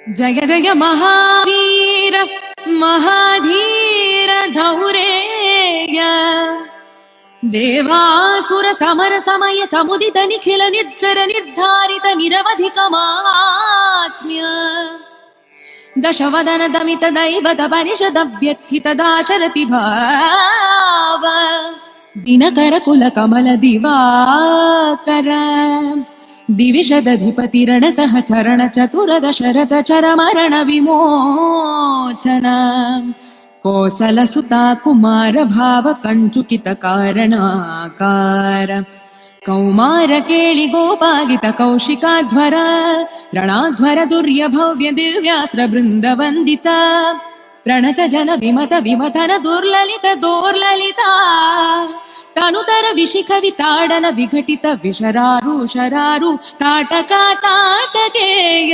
जय जय महावीर महाधीर धौरेय देवासुर समर समय समुदित निखिल निर्जर निर्धारित निरवधिक माहात्म्य दशवदन दमित दैवत परिषद अभ्यर्थित दाशरथि भाव दिनकर कुल कमल दिवाकर दिविशदधिपति रण सह चरण चतुरद शरद चर मरण विमोचन कोसल सुता कुमार भाव कंचुकित कारणाकार कौमार केळि गोपागित कौशिकाध्वर ರಣಾಧ್ವರ दुर्य भव्य दिव्यास्त्र बृंद वंदित प्रणत जन विमत विमथन दुर्ललित दोर्ललिता तनुतर विशिख विताडन विघटित विशरारु शरारु ताटका ताटकेय